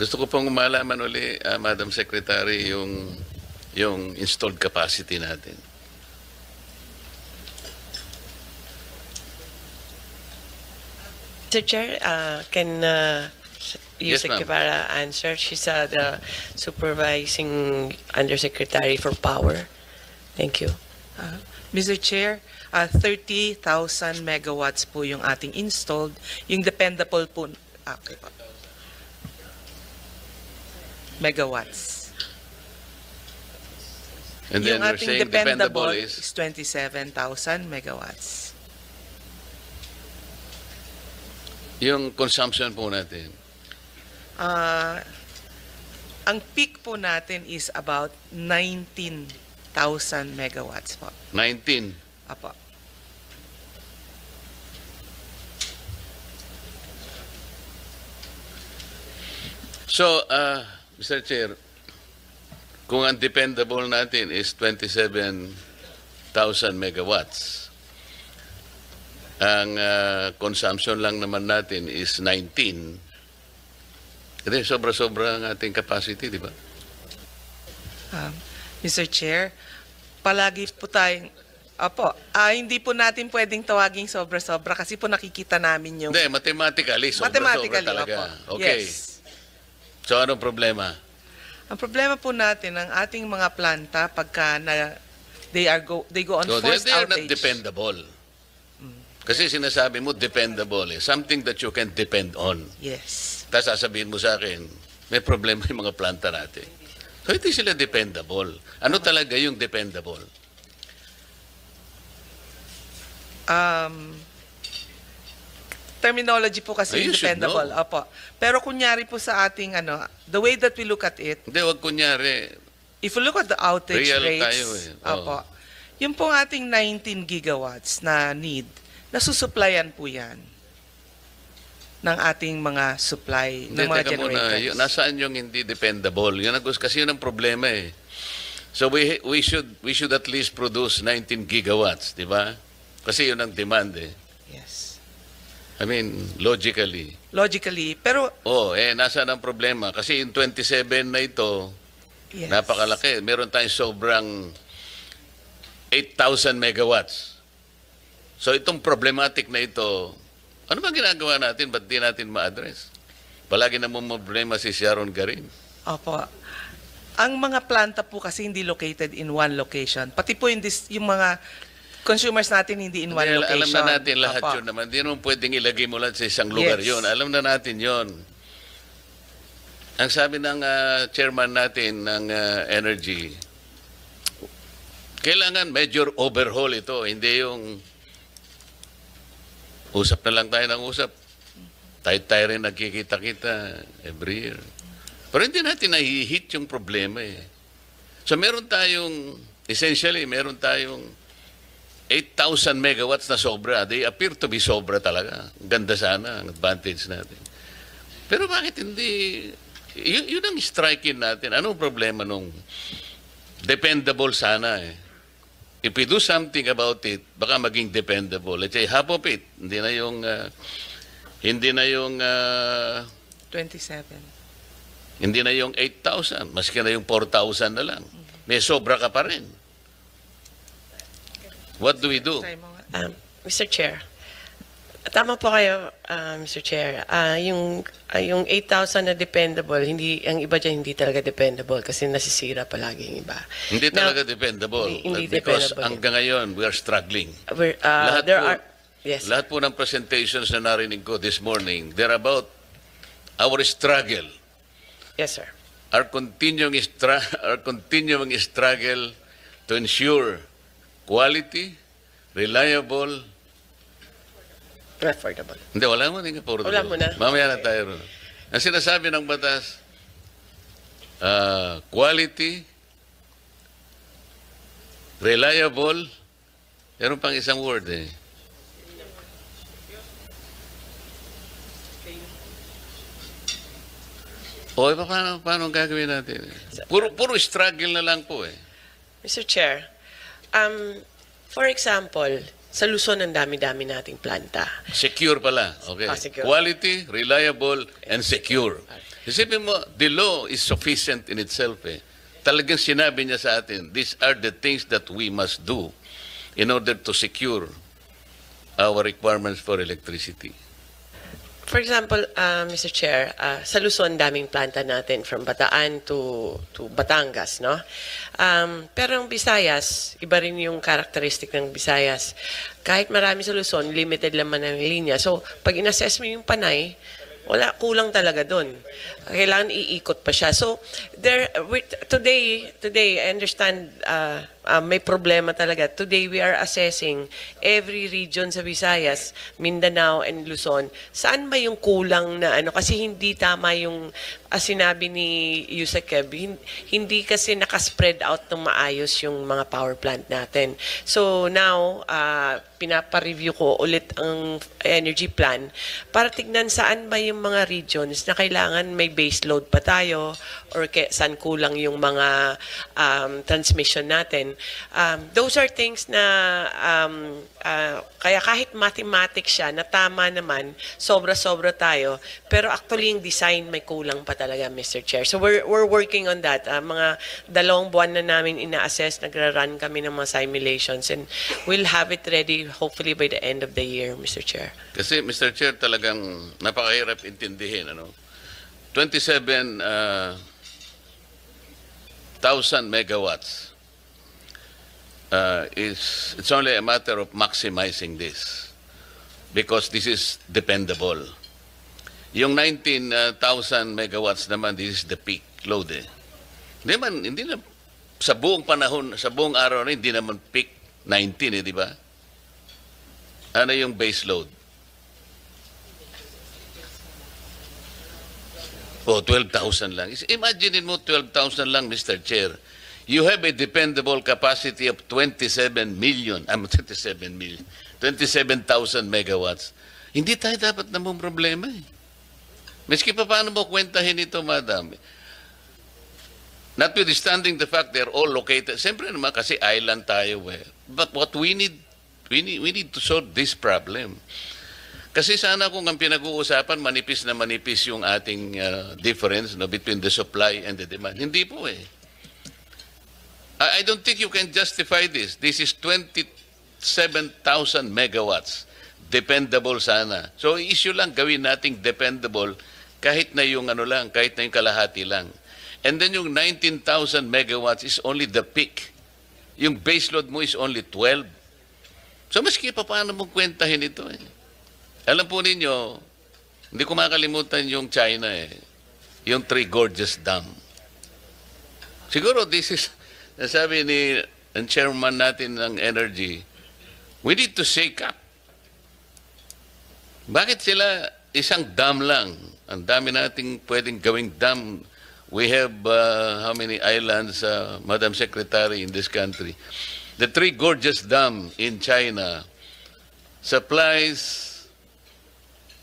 Gusto ko pong malaman uli, Madam Secretary, yung installed capacity natin. Mr. Chair, can Yes, Yusek ma'am. Guevara answer? She's the supervising undersecretary for power. Thank you. Mr. Chair, 30,000 megawatts po yung ating installed. Yung dependable po, okay po. Megawatts. And then Yung you're ating saying dependable is is 27,000 megawatts. yung consumption po natin. Ang peak po natin is about 19,000 megawatts po. 19. Apo. So, Mr. Chair, kung ang dependable natin is 27,000 megawatts, ang consumption lang naman natin is 19. Kasi sobra-sobra ang ating capacity, di ba? Mr. Chair, palagi po tayong, hindi po natin pwedeng tawaging sobra-sobra kasi po nakikita namin yung... Hindi, mathematically, sobra-sobra talaga. opo. Okay. Yes. So, anong problema? Ang problema po natin, ang ating mga planta, pagka they go on So, forced they are not outage. dependable. Kasi sinasabi mo, dependable. Something that you can depend on. Yes. Tapos sasabihin mo sa akin, may problema yung mga planta natin. So, hindi sila dependable. Ano talaga yung dependable? Terminology po kasi You should dependable. know. Opo. Pero kunyari po sa ating, the way that we look at it, Hindi, wag kunyari. if you look at the outage Real rates, tayo eh. Oo. opo, yung pong ating 19 gigawatts na need, nasusupplyan po yan ng ating mga supply, Hindi, ng mga teka muna. generators. Nasaan yung hindi dependable? Yun ang, kasi yun ang problema eh. So we should at least produce 19 gigawatts, di ba? Kasi yun ang demand eh. Yes. I mean, logically. Logically, pero, Nasaan ang problema? Kasi yung 27 na ito, yes. napakalaki. Meron tayong sobrang 8,000 megawatts. So itong problematic na ito, ano ba ginagawa natin? Ba't di natin ma-address? Palagi na problema si Sharon Garin. Opo. Ang mga planta po kasi hindi located in one location. Pati po yung mga consumers natin hindi in one Hindi, location. alam na natin lahat Opo. yun naman. Hindi naman pwedeng ilagay mo lang sa isang lugar Yes. yun. Alam na natin yun. Ang sabi ng chairman natin ng energy, kailangan major overhaul ito. Hindi yung usap na lang tayo ng usap. Tayo rin nagkikita-kita every year. Pero hindi natin nahihit yung problema eh. So meron tayong, essentially, meron tayong 8,000 megawatts na sobra. They appear to be sobra talaga. Ganda sana ang advantage natin. Pero bakit hindi, yun ang striking natin. Anong problema nung dependable sana eh. If we do something about it, baka maging dependable. Let's say half of it, hindi na yung 27. hindi na yung 8,000, maski na yung 4,000 na lang. May sobra ka pa rin. What do we do? Mr. Chair, tama po kayo, Mr. Chair. Yung 8,000 na dependable, ang iba dyan hindi talaga dependable kasi nasisira palagi yung iba. Hindi Now, talaga dependable. hindi Because dependable. hanggang ngayon, we are struggling. Yes. Lahat po ng presentations na narinig ko this morning, they're about our struggle. Yes, sir. Our continuing struggle to ensure quality, reliable. Affordable. Hindi, wala mo din affordable. Wala mo na. Mamaya na tayo ron. Ang sinasabi ng batas, quality, reliable, meron pang isang word eh. O, paano ang gagawin natin? Puro struggle na lang po eh. Mr. Chair, for example, sa Luzon ang dami-dami nating planta. Secure pala. Okay. Secure. Quality, reliable, and secure. Isipin mo, the law is sufficient in itself eh. Talagang sinabi niya sa atin, these are the things that we must do in order to secure our requirements for electricity. For example, Mr. Chair, sa Luzon, daming planta natin from Bataan to Batangas, no? Pero ang Visayas, iba rin yung characteristic ng Visayas. Kahit marami sa Luzon, limited naman ang linya. So, pag in-assess mo yung Panay, wala, kulang talaga doon. Kailangan iikot pa siya. So, today, I understand may problema talaga. Today, we are assessing every region sa Visayas, Mindanao, and Luzon. Saan ba yung kulang na ano? Kasi hindi tama yung sinabi ni Yusek, hindi kasi nakaspread out ng maayos yung mga power plant natin. So, now, pinapa-review ko ulit ang energy plan para tignan saan ba yung mga regions na kailangan may base load pa tayo or saan kulang yung mga transmission natin. Those are things na kaya kahit mathematics siya na tama naman, sobra-sobra tayo, pero actually yung design may kulang pa talaga, Mr. Chair. So we're working on that. Mga 2 buwan na namin ina-assess, nagra-run kami ng mga simulations, and we'll have it ready hopefully by the end of the year, Mr. Chair. Kasi, Mr. Chair, talagang napakahirap intindihin. 27,000 megawatts. It's only a matter of maximizing this because this is dependable. Yung 19,000 megawatts naman, this is the peak load eh. Hindi na, sa buong panahon, sa buong araw na, hindi naman peak 19 eh, di ba? Ano yung base load? O, 12,000 lang. Imagine mo 12,000 lang, Mr. Chair. You have a dependable capacity of 27,000 megawatts. Hindi tayo dapat namang problema eh. Miski pa paano mo kwentahin ito, madam? Notwithstanding the fact they're all located, siyempre naman kasi island tayo eh. But what we need to solve this problem. Kasi sana kung ang pinag-uusapan, manipis na manipis yung ating difference between the supply and the demand. Hindi po eh. I don't think you can justify this. This is 27,000 megawatts. Dependable sana. So, issue lang, gawin nating dependable kahit na yung kahit na yung kalahati lang. And then yung 19,000 megawatts is only the peak. Yung baseload mo is only 12. So, maski pa paano mong kwentahin ito eh. Alam po ninyo, hindi ko makalimutan yung China eh. Yung Three Gorges Dam. Siguro this is, sabi ni ang chairman natin ng energy, we need to shake up. Bakit sila isang dam lang? Ang dami nating pwedeng gawing dam. We have how many islands, Madam Secretary, in this country? The Three Gorges Dam in China supplies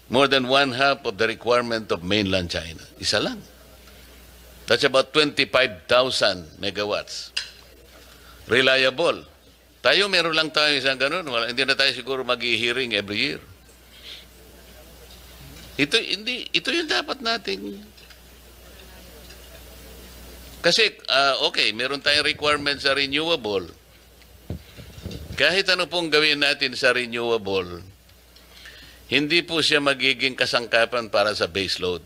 more than 1/2 of the requirement of mainland China. Isa lang. That's about 25,000 megawatts. Reliable. Tayo, meron lang tayo isang ganun. Hindi na tayo siguro mag-hearing every year. Ito yung dapat natin. Kasi, okay, meron tayong requirement sa renewable. Kahit ano pong gawin natin sa renewable, hindi po siya magiging kasangkapan para sa baseload.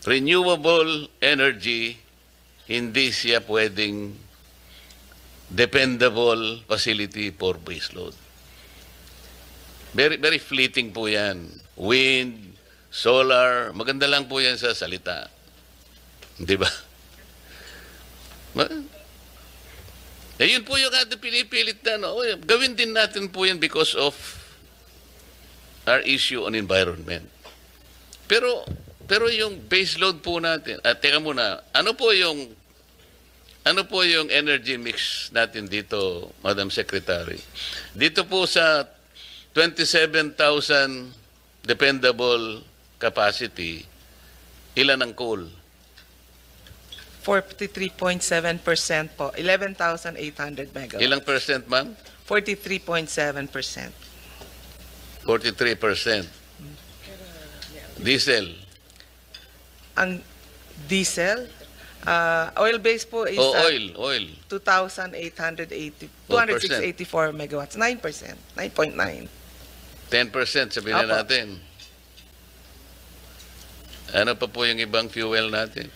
Renewable energy, hindi siya pwedeng dependable facility for baseload. Very, very fleeting po yan. Wind, solar, maganda lang po yan sa salita. Di ba? Yun po yung ating pinipilit na, gawin din natin po yan because of our issue on environment. Pero yung baseload po natin, teka muna, ano po yung energy mix natin dito, Madam Secretary? Dito po sa 27,000 dependable capacity, ilan ang coal? 43.7% po. 11,800 megawatts. Ilang percent, ma'am? 43.7%. 43%. Diesel. Ang Diesel, oil-based po is Oil. 2,880, Oh, 2,684 megawatts, 9%, 9.9. 10% sabihin na Apo. natin. Ano pa po yung ibang fuel natin?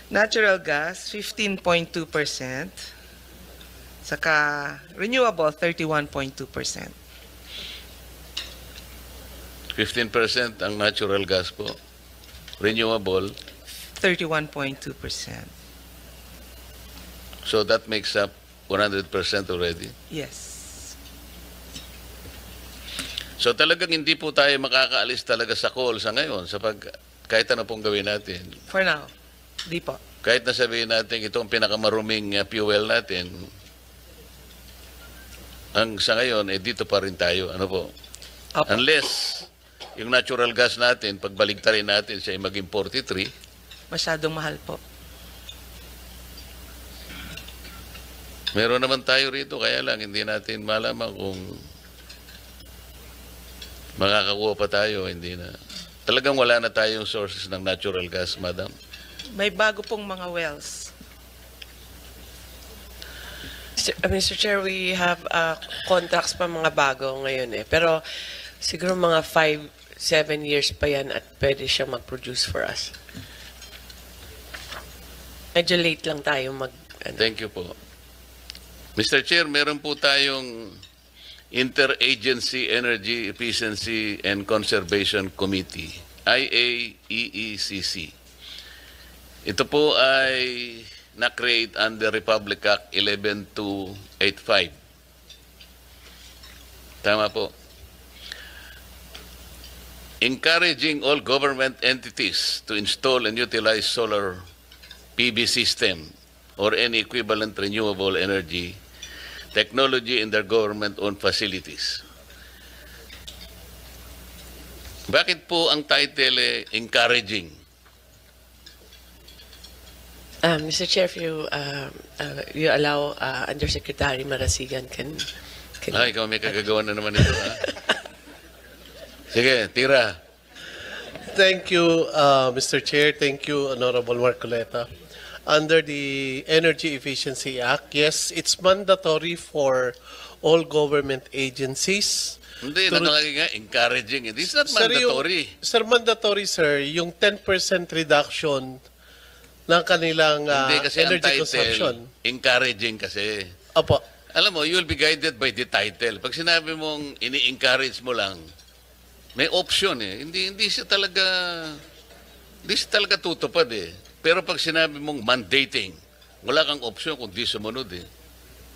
Natural gas, 15.2%. Saka renewable, 31.2%. 15% ang natural gas po. Renewable. 31.2%. So that makes up 100% already. Yes. So talagang hindi po tayo makakaalis talaga sa coal sa ngayon kahit ano pong gawin natin. For now, di po. Kahit na sabihin natin ito ang pinakamaruming fuel natin, ang sa ngayon, dito pa rin tayo. Ano po? Opo. Unless yung natural gas natin, pagbaligtarin natin siya ay maging 43, Masyadong mahal po. meron naman tayo rito, kaya lang hindi natin malaman kung makakakuha pa tayo, hindi na. Talagang wala na tayong sources ng natural gas, madam. May bago pong mga wells. Mr. Chair, we have contracts pa mga bago ngayon eh. Pero siguro mga 5-7 years pa yan at pwede siyang mag-produce for us. Medyo late lang tayo Thank you po. Mr. Chair, meron po tayong Interagency Energy Efficiency and Conservation Committee, IAEECC. Ito po ay na-create under Republic Act 11285. Tama po. Encouraging all government entities to install and utilize solar PV system or any equivalent renewable energy technology in their government-owned facilities. Bakit po ang title encouraging? Mr. Chair, if you allow Undersecretary Marasigan can Ikaw may kagagawa na naman ito, ha? Sige, tira. Thank you, Mr. Chair. Thank you, Honorable Marcoleta. Under the Energy Efficiency Act, yes, it's mandatory for all government agencies. Hindi, to- nakalagay nga, encouraging. It's not Sir, mandatory. mandatory, sir, yung 10% reduction ng kanilang Hindi kasi ang energy title, consumption. encouraging kasi. Opo. Alam mo, you'll be guided by the title. Pag sinabi mong ini-encourage mo lang, may option eh. Hindi siya talaga tutupad eh. Pero pag sinabi mong mandating, wala kang option kung di sumunod eh.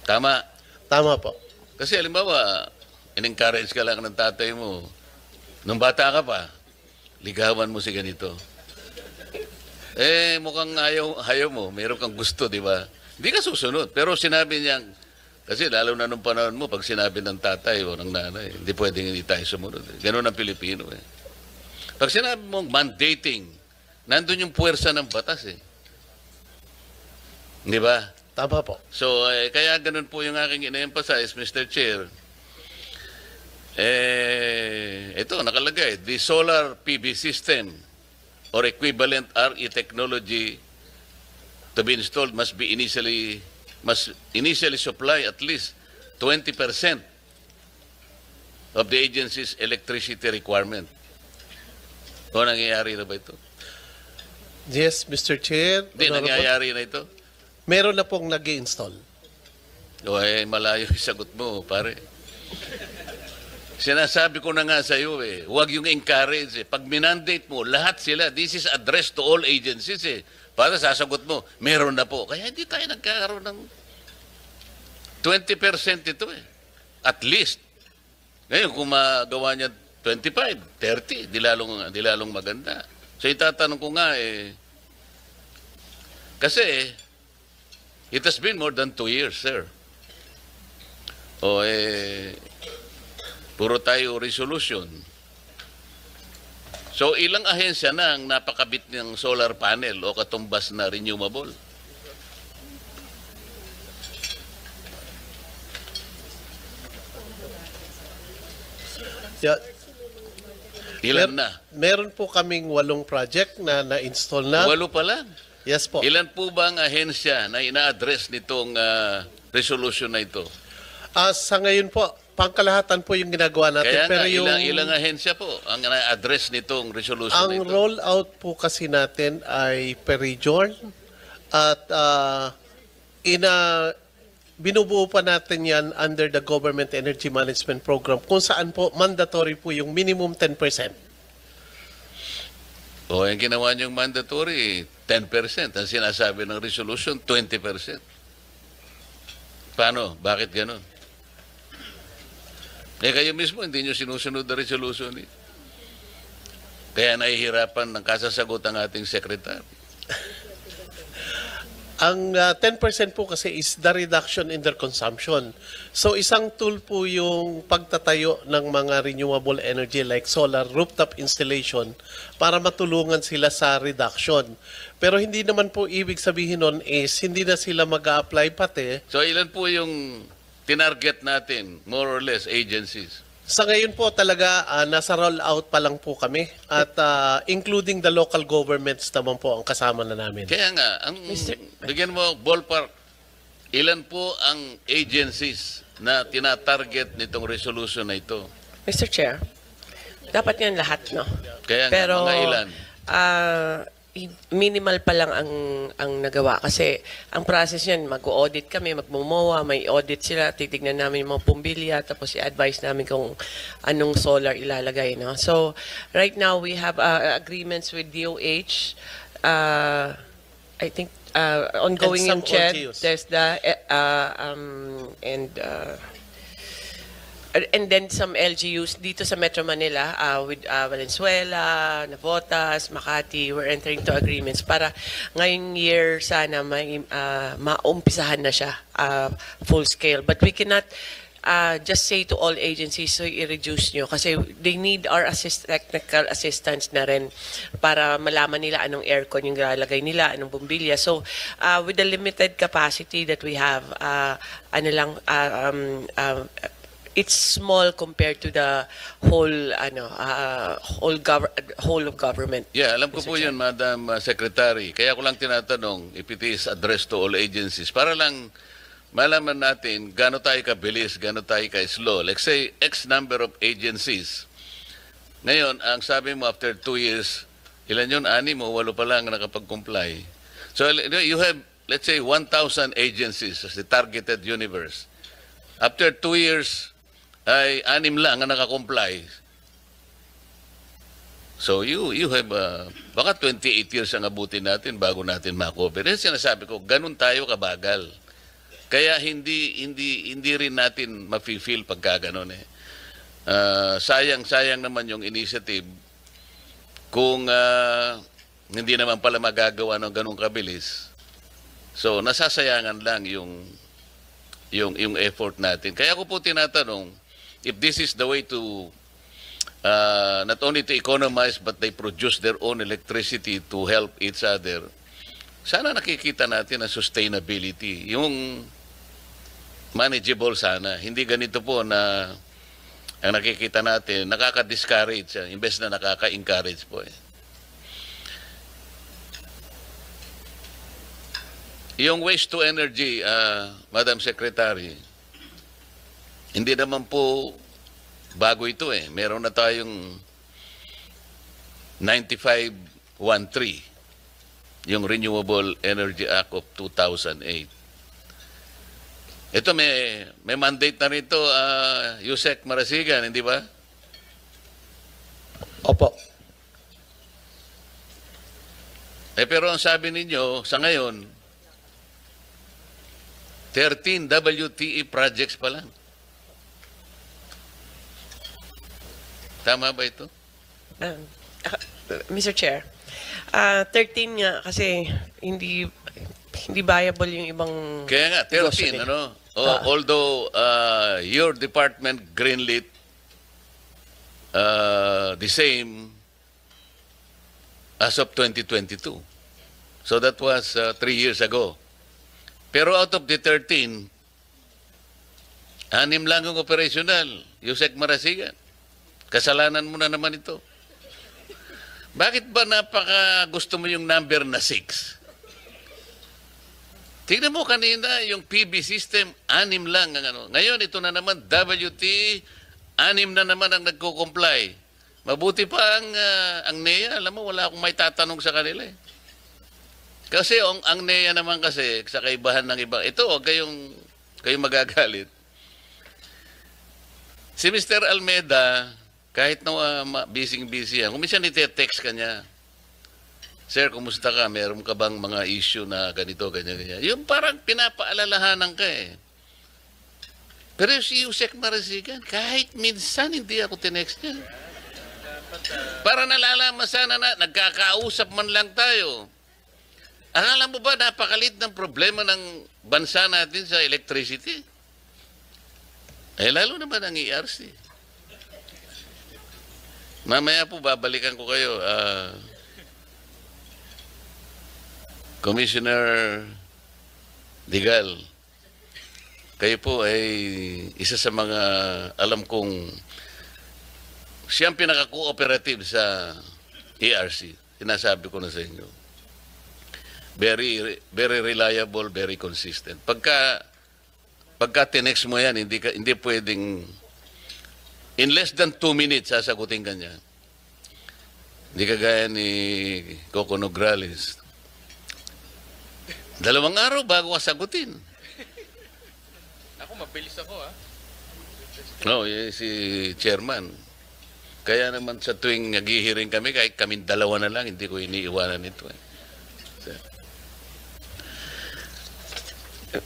Tama. Tama po. Kasi halimbawa, in-encourage ka lang ng tatay mo. Nung bata ka pa, ligawan mo si ganito. Mukhang ayaw mo. Meron kang gusto, di ba? Hindi ka susunod. Pero sinabi niya, kasi lalo na nung panahon mo, pag sinabi ng tatay o ng nanay, hindi pwedeng hindi tayo sumunod. Ganun ang Pilipino eh. Pag sinabi mong mandating, nandun yung puwersa ng batas eh. Di ba? Tama po. So, kaya ganun po yung aking ina-emphasize, Mr. Chair. Ito, nakalagay, the solar PV system or equivalent RE technology to be installed must initially supply at least 20% of the agency's electricity requirement. O nangyayari na ba ito? Yes, Mr. Chair. Hindi, Honorable. nangyayari na ito. Meron na pong nag-i-install. O malayo yung sagot mo, pare. Sinasabi ko na nga sa iyo huwag yung encourage eh. Pag minandate mo, lahat sila, this is addressed to all agencies eh. Para sasagot mo, meron na po. Kaya hindi tayo nagkakaroon ng 20% ito eh. At least. Ngayon, kung magawa niya 25, 30, di lalong maganda. So itatanong ko nga kasi it has been more than 2 years, sir. Puro tayo resolution. So ilang ahensya na ang napakabit ng solar panel o katumbas na renewable? Yeah. Ilan na? Meron po kaming 8 project na na-install na. 8 pa lang. Yes po. Ilan po ba ang ahensya na ina-address nitong resolution na ito? Sa ngayon po, pangkalahatan po yung ginagawa natin. Kaya pero nga, yung, ilang ahensya po ang na-address nitong resolution na ang ito? rollout po kasi natin ay per region at binubuo pa natin yan under the Government Energy Management Program kung saan po mandatory po yung minimum 10%. O, yung ginawa niyong mandatory, 10%. Ang sinasabi ng resolution, 20%. Paano? Bakit ganun? Kayo mismo, hindi niyo sinusunod na resolution. Kaya nahihirapan ng kasasagot ang ating sekretary. Ang 10% po kasi is the reduction in their consumption. So isang tool po yung pagtatayo ng mga renewable energy like solar rooftop installation para matulungan sila sa reduction. Pero hindi naman po ibig sabihin nun is hindi na sila mag-a-apply pati. So ilan po yung tinarget natin, more or less, agencies? Sa ngayon po talaga nasa rollout pa lang po kami at including the local governments naman po ang kasama na namin. Kaya nga, bigyan mo ballpark, ilan po ang agencies na tinatarget nitong resolution na ito? Mr. Chair, dapat yan lahat, no? Kaya nga, Pero, mga ilan? minimal pa lang ang nagawa. Kasi ang process yan, mag-audit kami, magmumowa, may audit sila, titignan namin yung mga pumbilya, tapos i-advise namin kung anong solar ilalagay. No? So, right now, we have agreements with DOH. I think, ongoing And some yung CHED, LGUs. TESDA, and then some LGUs dito sa Metro Manila with Valenzuela, Navotas, Makati. We're entering to agreements para ngayong year sana maumpisahan na siya full scale. But we cannot just say to all agencies, so i-reduce nyo kasi they need our technical assistance na rin para malaman nila anong aircon yung lalagay nila, anong bumbilya. So with the limited capacity that we have, it's small compared to the whole of government. Yeah, alam ko Mr. po Chair. yun, Madam Secretary. Kaya ko lang tinatanong if it is addressed to all agencies para lang malaman natin gaano tayo kabilis, gaano tayo ka-slow. Let's say, X number of agencies. Ngayon, ang sabi mo after 2 years, ilan yun? 6 o 8 pa lang nakapag-comply. So, you have, let's say, 1,000 agencies as the targeted universe. After 2 years, ay 6 lang ang nakakomply. So you have, baka 28 years ang abutin natin bago natin makover. Yan sinasabi ko, ganun tayo kabagal. Kaya hindi rin natin mafe-feel pagka ganun eh. Sayang naman yung initiative kung hindi naman pala magagawa ng ganun kabilis. So nasasayangan lang yung effort natin. Kaya ko po tinatanong, if this is the way to not only to economize but they produce their own electricity to help each other, sana nakikita natin ang sustainability, yung manageable sana. Hindi ganito po na ang nakikita natin, nakaka-discourage, imbes na nakaka-encourage po eh. Yung waste to energy, Madam Secretary, hindi naman po bago ito eh. Meron na tayong 9513, yung Renewable Energy Act of 2008. Ito may mandate na rito, Yusek Marasigan, hindi ba? Opo. Pero ang sabi ninyo, sa ngayon, 13 WTE projects pa lang. Tama ba ito? Mr. Chair, 13 nga kasi hindi viable yung ibang Kaya nga, 13, ano? Although your department greenlit the same as of 2022. So that was 3 years ago. Pero out of the 13, 6 lang ang operational. Yusek Marasigan. Kasalanan mo na naman ito. Bakit ba napaka gusto mo yung number na 6? Tingnan mo kanina, yung PB system, 6 lang ang ano. Ngayon, ito na naman, WT, 6 na naman ang nagko-comply. Mabuti pa ang NEA, alam mo, wala akong may tatanong sa kanila eh. Kasi ang NEA naman kasi, sa kaibahan ng iba, ito, huwag kayong magagalit. Si Mr. Almeda, kahit na busy-busy yan, kung minsan ite-text ka niya, Sir, kumusta ka? Meron ka bang mga issue na ganito, ganyan. Yung parang pinapaalalahanan ka eh. Pero si Yusek Marasigan, kahit minsan hindi ako tinext niya. Para nalalaman sana na nagkakausap man lang tayo. Akala mo ba napakalit ng problema ng bansa natin sa electricity? Eh, lalo naman ang ERC. Mamaya po, babalikan ko kayo. Commissioner Digal, kayo po ay isa sa mga alam kong siyang pinaka-cooperative sa ERC. Sinasabi ko na sa inyo. Very reliable, very consistent. Pagka tinext mo yan, hindi pwedeng in less than 2 minutes sasagutin ka niya. Hindi kagaya ni Coco Nograles. 2 araw bago ka sagutin. Ako, mabilis ako No, si chairman. Kaya naman sa tuwing naghihiring kami, kahit kaming 2 na lang, hindi ko iniiwanan ito.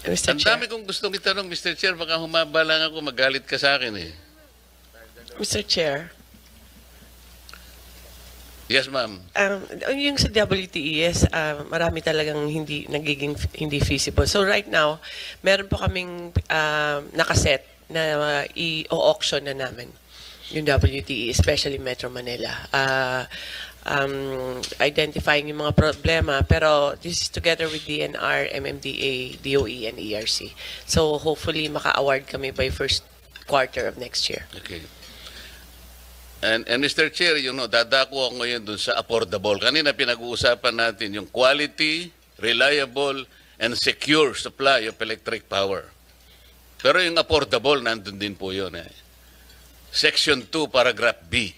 Mr. Ang Chair. dami kong gustong itanong, Mr. Chair, baka humaba lang ako, magalit ka sa akin eh. Mr. Chair. Yes, ma'am. Yung sa WTES, marami talagang nagiging hindi feasible. So right now, meron po kaming nakaset na i-auction na namin yung WTE, especially Metro Manila. Identifying yung mga problema, pero this is together with DNR, MMDA, DOE, and ERC. So hopefully maka-award kami by first quarter of next year. Okay. And Mr. Chair, dadako ako ngayon dun sa affordable. Kanina pinag-uusapan natin yung quality, reliable, and secure supply of electric power. Pero yung affordable, nandun din po yun. Section 2, paragraph B.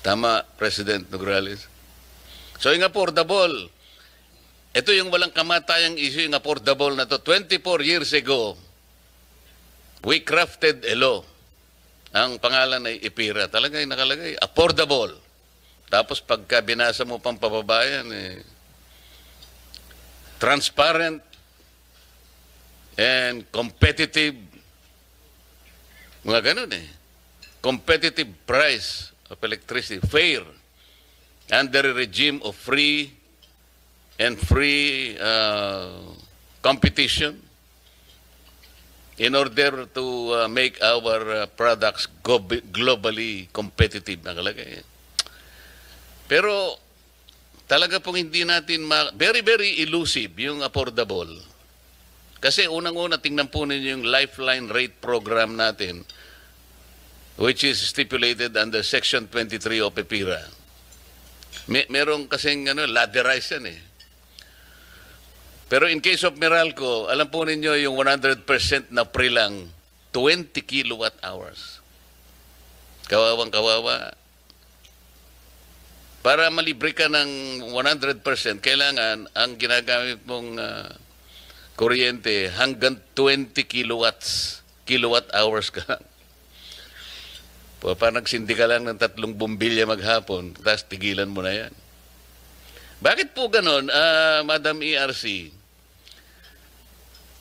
Tama, President Nograles. So yung affordable, ito yung walang kamatayang issue, yung affordable na to. 24 years ago, we crafted a law. Ang pangalan ay IPIRA. Talagang nakalagay, affordable. Tapos pagka binasa mo pang pababayan, transparent and competitive. Mga ganun competitive price of electricity. Fair. Under a regime of free competition. In order to make our products globally competitive, nakalagay. Pero talaga pong hindi natin very, very elusive yung affordable. Kasi unang-una, tingnan po ninyo yung lifeline rate program natin, which is stipulated under Section 23 of EPIRA. Merong kasing ladderized yan Pero in case of Meralco, alam po ninyo yung 100% na free lang, 20 kilowatt hours. Kawawang-kawawa. Para malibre ka ng 100%, kailangan ang ginagamit mong kuryente hanggang 20 kilowatt hours ka lang. Para nagsindi ka lang ng 3 bumbilya maghapon, tapos tigilan mo na yan. Bakit po ganon, Madam ERC?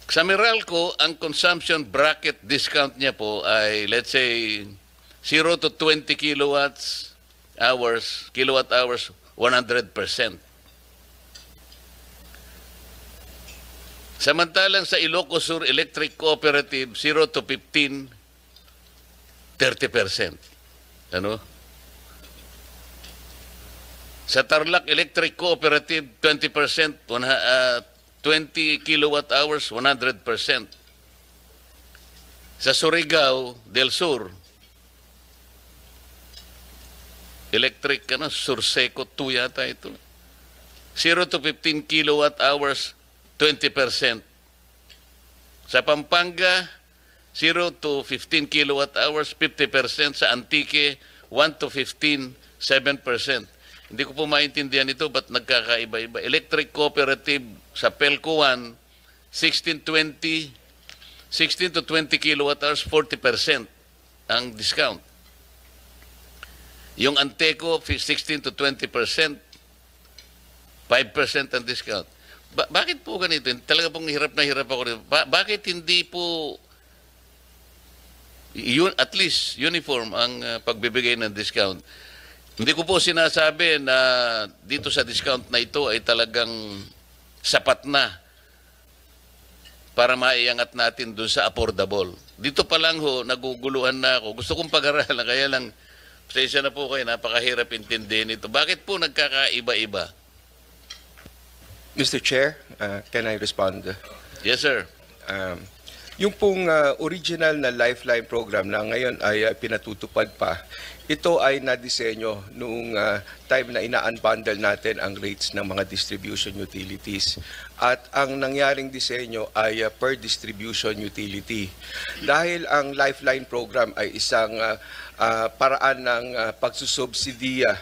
Sa Meralco, ang consumption bracket discount niya po ay, let's say, 0 to 20 kilowatt hours, 100%. Samantalang sa Ilocos Sur Electric Cooperative, 0 to 15, 30%. Sa Tarlac Electric Cooperative, 20%, 20 kilowatt hours, 100%. Sa Surigao del Sur, Electric, Surseco 2 yata ito. 0 to 15 kilowatt hours, 20%. Sa Pampanga, 0 to 15 kilowatt hours, 50%. Sa Antique, 1 to 15, 7%. Hindi ko po maintindihan ito, ba't nagkakaiba-iba? Electric Cooperative sa Pelco 1, 16 to 20 kilowatt hours, 40% ang discount. Yung Anteco, 16 to 20%, 5% ang discount. Bakit po ganito? Talaga pong hirap na hirap ako rin. Bakit hindi po at least uniform ang pagbibigay ng discount? Hindi ko po sinasabi na dito sa discount na ito ay talagang sapat na para maiangat natin doon sa affordable. Dito pa lang ho, naguguluhan na ako. Gusto kong pag-aralan, kaya lang, pasensya na po kayo, napakahirap intindihin ito. Bakit po nagkakaiba-iba? Mr. Chair, can I respond? Yes, sir. Yung pong original na Lifeline program na ngayon ay pinatutupad pa, ito ay nadisenyo noong time na ina-unbundle natin ang rates ng mga distribution utilities. At ang nangyaring disenyo ay per distribution utility. Dahil ang Lifeline program ay isang paraan ng pagsusubsidiya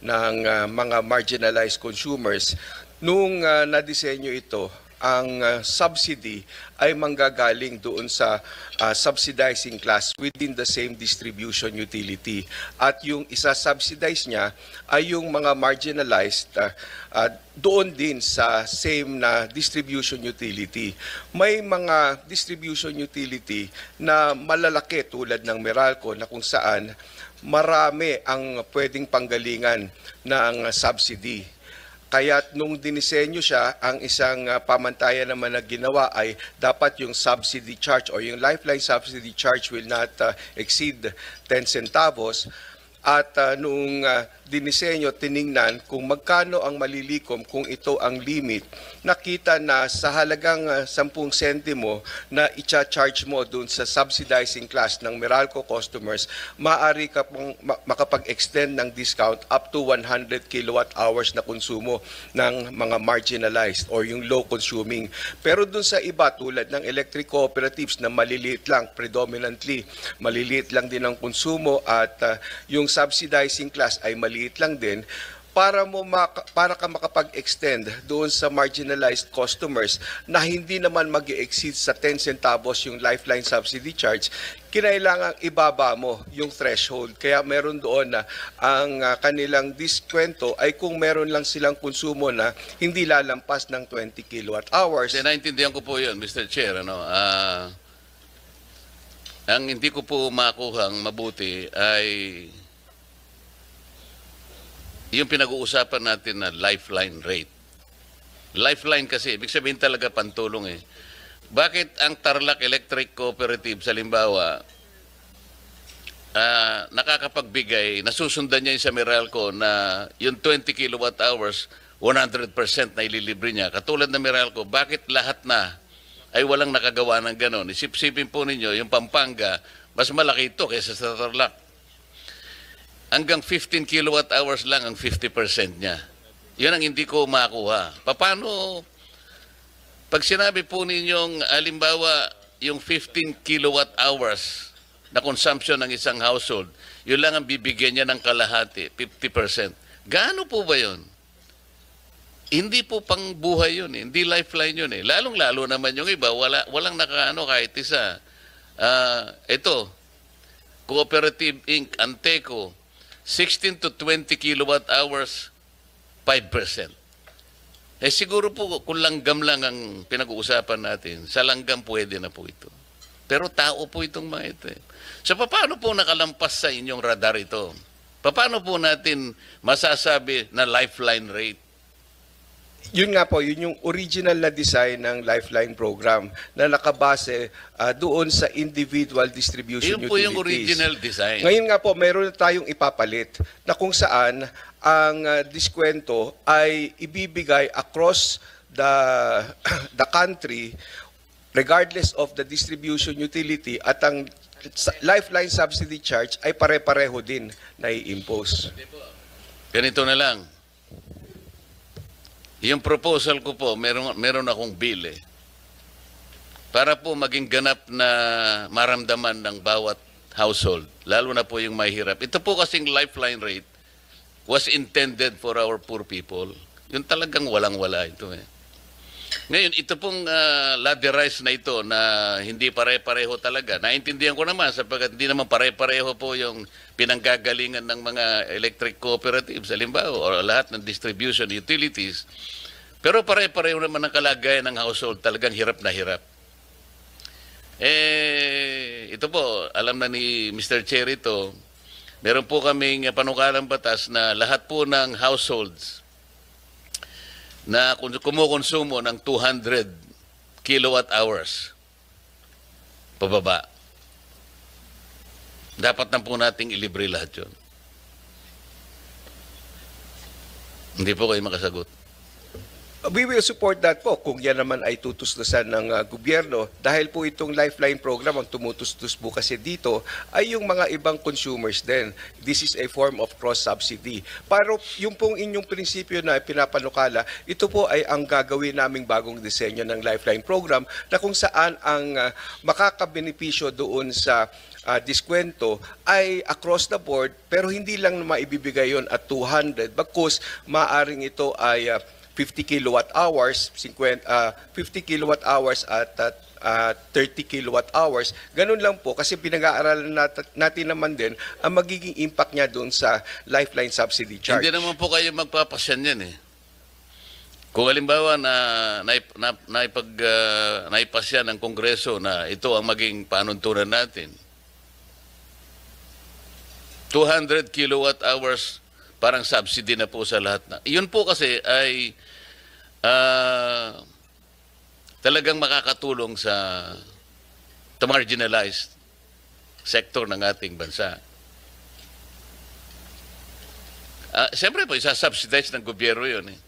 ng mga marginalized consumers, nung nadisenyo ito, ang subsidy ay manggagaling doon sa subsidizing class within the same distribution utility. At yung isa-subsidize niya ay yung mga marginalized doon din sa same na distribution utility. May mga distribution utility na malalaki tulad ng Meralco na kung saan marami ang pwedeng panggalingan ng subsidy. Kaya nung dinisenyo siya, ang isang pamantayan naman na ginawa ay dapat yung subsidy charge o yung Lifeline subsidy charge will not exceed 10 centavos. At nung dinisenyo, tiningnan kung magkano ang malilikom kung ito ang limit. Nakita na sa halagang 10 sentimo na i-charge mo dun sa subsidizing class ng Meralco customers, maaari ka pong makapag-extend ng discount up to 100 kilowatt hours na konsumo ng mga marginalized or yung low consuming. Pero dun sa iba tulad ng electric cooperatives na maliliit lang, predominantly maliliit lang din ang konsumo at yung subsidizing class ay maliit lang din, para ka makapag-extend doon sa marginalized customers na hindi naman mag-exceed sa 10 centavos yung Lifeline subsidy charge, kinailangan ibaba mo yung threshold. Kaya meron doon na ang kanilang diskwento ay kung meron lang silang konsumo na hindi lalampas ng 20 kilowatt hours. Naintindihan ko po yun, Mr. Chair. Ang hindi ko po makuhang mabuti ay yung pinag-uusapan natin na Lifeline rate. Lifeline kasi, ibig sabihin talaga pantulong eh. Bakit ang Tarlac Electric Cooperative sa Limbawa nakakapagbigay, nasusundan niya yung sa Meralco na yung 20 kilowatt hours, 100% na ililibre niya. Katulad ng Meralco, bakit lahat na ay walang nakagawa ng ganon? Isip-sipin po ninyo, yung Pampanga, mas malaki ito kaysa sa Tarlac. Hanggang 15 kilowatt hours lang ang 50% niya. Yun ang hindi ko makuha. Paano, pag sinabi po ninyong, halimbawa, yung 15 kilowatt hours na consumption ng isang household, yun lang ang bibigyan niya ng kalahati, 50%. Gaano po ba yun? Hindi po pang buhay yun eh. Hindi lifeline yun eh. Lalong-lalo naman yung iba, walang nakaano kahit isa. Ito, Cooperative Inc., Anteco, 16 to 20 kilowatt hours, 5%. Eh siguro po kung langgam lang ang pinag-uusapan natin, sa langgam pwede na po ito. Pero tao po itong mga ito. So paano po nakalampas sa inyong radar ito? Paano po natin masasabi na Lifeline rate? Yun nga po, yun yung original na design ng Lifeline program na nakabase doon sa individual distribution Yun utilities. po yung original design. Ngayon nga po, meron tayong ipapalit na kung saan ang diskwento ay ibibigay across the country regardless of the distribution utility at ang Lifeline subsidy charge ay pare-pareho din na i-impose. Ganito na lang. yung proposal ko po, meron akong bill eh. Para po maging ganap na maramdaman ng bawat household, lalo na po yung mahirap. Ito po kasing lifeline rate was intended for our poor people. Yung talagang walang-wala ito eh. Ngayon, ito pong ladderized na ito na hindi pare-pareho talaga. Naintindihan ko naman sapagkat hindi naman pare-pareho po yung pinanggagalingan ng mga electric cooperatives, halimbawa, o lahat ng distribution utilities. Pero pare-pareho naman ang kalagayan ng household, talagang hirap na hirap. Ito po, alam na ni Mr. Chair ito, meron po kaming panukalang batas na lahat po ng households na kumukonsumo ng 200 kilowatt hours pababa. Dapat na po nating ilibre lahat yun. Hindi po kayo makasagot. We will support that po kung yan naman ay tutustusan ng gobyerno dahil po itong Lifeline program ang tumutustos po kasi dito ay yung mga ibang consumers din. This is a form of cross-subsidy. Pero yung pong inyong prinsipyo na pinapanukala, ito po ay ang gagawin naming bagong disenyo ng Lifeline program na kung saan ang makakabenepisyo doon sa diskwento ay across the board pero hindi lang maibibigay yon at 200 bagkus maaring ito ay 50 kilowatt hours, 50 kilowatt hours at 30 kilowatt hours. Ganun lang po kasi pinag-aaralan natin naman din ang magiging impact niya doon sa lifeline subsidy charge. Hindi naman po kayo magpapasyan yan eh. Kung halimbawa na naipasyan ng Kongreso na ito ang maging panuntunan natin, 200 kilowatt hours parang subsidy na po sa lahat na. Yun po kasi ay talagang makakatulong sa marginalized sector ng ating bansa. Siyempre po, isa-subsidize ng gobyerno yun eh.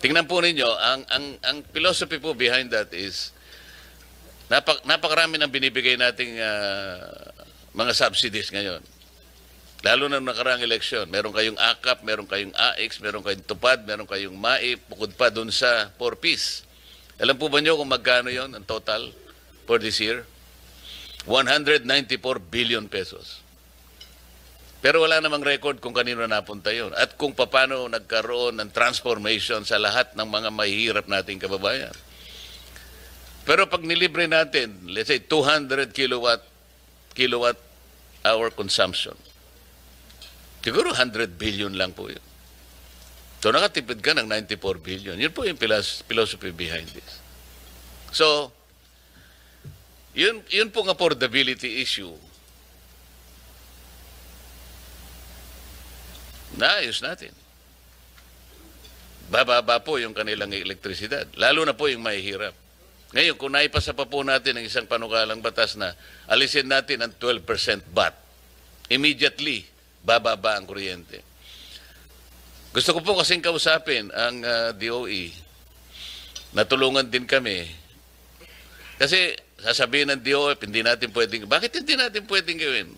Tingnan po ninyo, ang philosophy po behind that is napakarami ng binibigay nating mga subsidies ngayon. Lalo na nakaraang eleksyon, meron kayong AKAP, meron kayong AX, meron kayong TUPAD, meron kayong MAIP, bukod pa dun sa 4Ps. Alam po ba nyo kung magkano yon ang total for this year? 194 billion pesos. Pero wala namang record kung kanino napunta yon at kung paano nagkaroon ng transformation sa lahat ng mga mahihirap nating kababayan. Pero pag nilibre natin, let's say 200 kilowatt hour consumption, siguro 100 billion lang po yun. So nakatipid ka ng 94 billion. Yun po yung philosophy behind this. So, yun pong affordability issue. Naayos natin. Bababa po yung kanilang elektrisidad. Lalo na po yung mahihirap. Ngayon, kung naipasa pa po natin ang isang panukalang batas na alisin natin ang 12% VAT, immediately, bababa ang kuryente. Gusto ko po kasing kausapin ang DOE. Natulungan din kami. Kasi sasabihin ng DOE, hindi natin pwedeng, bakit hindi natin pwedeng gawin?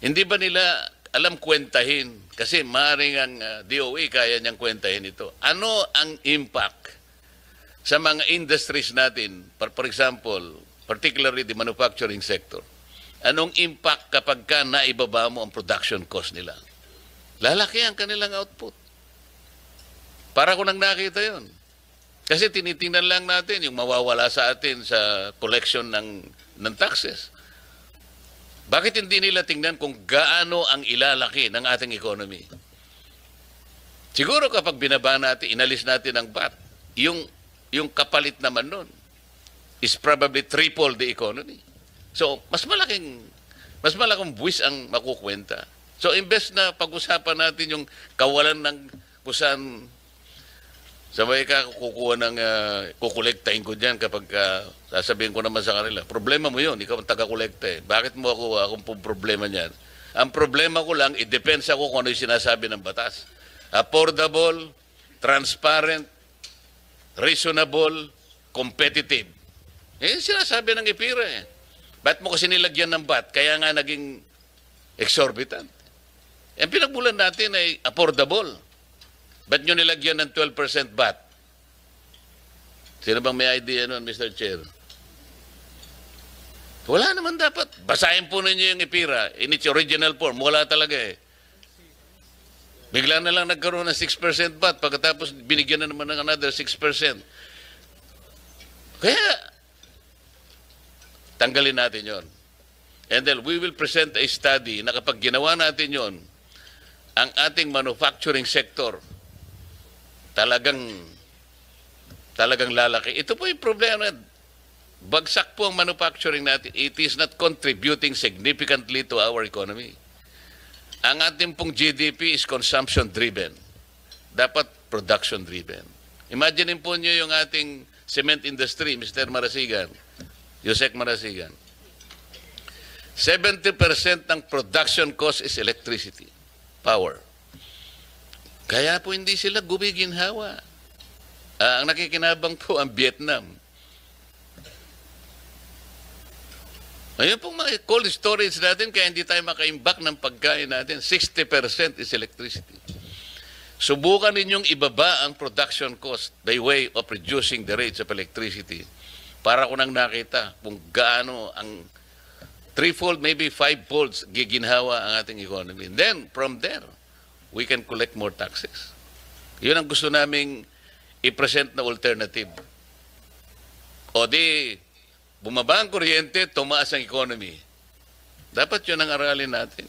Hindi ba nila alam kwentahin? Kasi maaaring ang DOE kaya niyang kwentahin ito. Ano ang impact sa mga industries natin? For example, particularly the manufacturing sector. Anong impact kapag ka naibaba mo ang production cost nila? Lalaki ang kanilang output. Para ko nang nakita yon. Kasi tinitingnan lang natin yung mawawala sa atin sa collection ng taxes. Bakit hindi nila tingnan kung gaano ang ilalaki ng ating economy? Siguro kapag binaba natin, inalis natin ang VAT, yung kapalit naman nun is probably triple the economy. So, mas malaking buwis ang makukwenta. So, imbes na pag-usapan natin yung kawalan ng kusan, sabay ka kukuha ng kukolektahin ko dyan kapag sasabihin ko naman sa kanila, problema mo yun, ikaw ang taga-kolekta eh. Bakit mo akong problema niyan? Ang problema ko lang, i-depends ako kung ano yung sinasabi ng batas. Affordable, transparent, reasonable, competitive. Eh, sinasabi ng IPIRA eh. Ba't mo kasi nilagyan ng VAT? Kaya nga naging exorbitant. Ang pinagmulan natin ay affordable. Ba't nyo nilagyan ng 12% VAT? Sino bang may idea nun, Mr. Chair? Wala naman dapat. Basahin po ninyo yung IPIRA in its original form. Wala talaga eh. Bigla na lang nagkaroon ng 6% VAT pagkatapos binigyan na naman ng another 6%. Kaya, tanggalin natin yon. And then we will present a study na kapag ginawa natin yon, ang ating manufacturing sector talagang lalaki. Ito po yung problema. Bagsak po ang manufacturing natin. It is not contributing significantly to our economy. Ang ating pong GDP is consumption-driven. Dapat production-driven. Imagine po nyo yung ating cement industry, Mr. Marasigan, Yusek Marasigan. 70% ng production cost is electricity, power. Kaya po hindi sila gumiginhawa. Ang nakikinabang po ang Vietnam. Ayun pong mga cold storage natin, kaya hindi tayo makaimbak ng pagkain natin. 60% is electricity. Subukan ninyong ibaba ang production cost by way of reducing the rates of electricity. Para ko nang nakita kung gaano ang threefold, maybe fivefold giginhawa ang ating economy. And then, from there, we can collect more taxes. Yun ang gusto naming i-present na alternative. O di, bumaba ang kuryente, tumaas ang economy. Dapat yun ang aralin natin.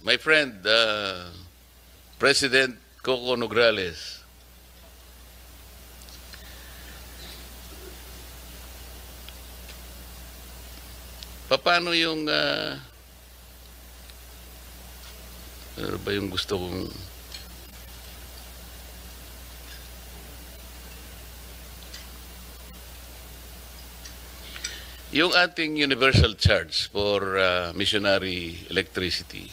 My friend, President Coco Nograles, paano yung ano ba yung gusto kong yung ating universal charge for missionary electricity.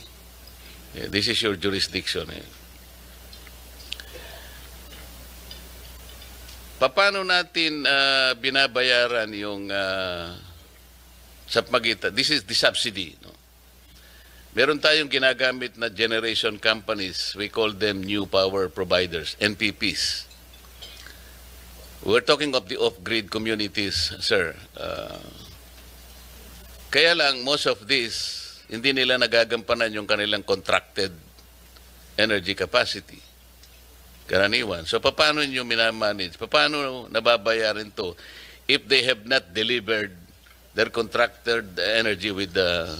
This is your jurisdiction. Paano natin binabayaran yung sa pagitan? This is the subsidy. No? Meron tayong ginagamit na generation companies. We call them new power providers, NPPs. We're talking of the off-grid communities, sir. Kaya lang, most of this, hindi nila nagagampanan yung kanilang contracted energy capacity. Karaniwan. So, paano nyo minamanage? Paano nababayaran to if they have not delivered their contracted energy with the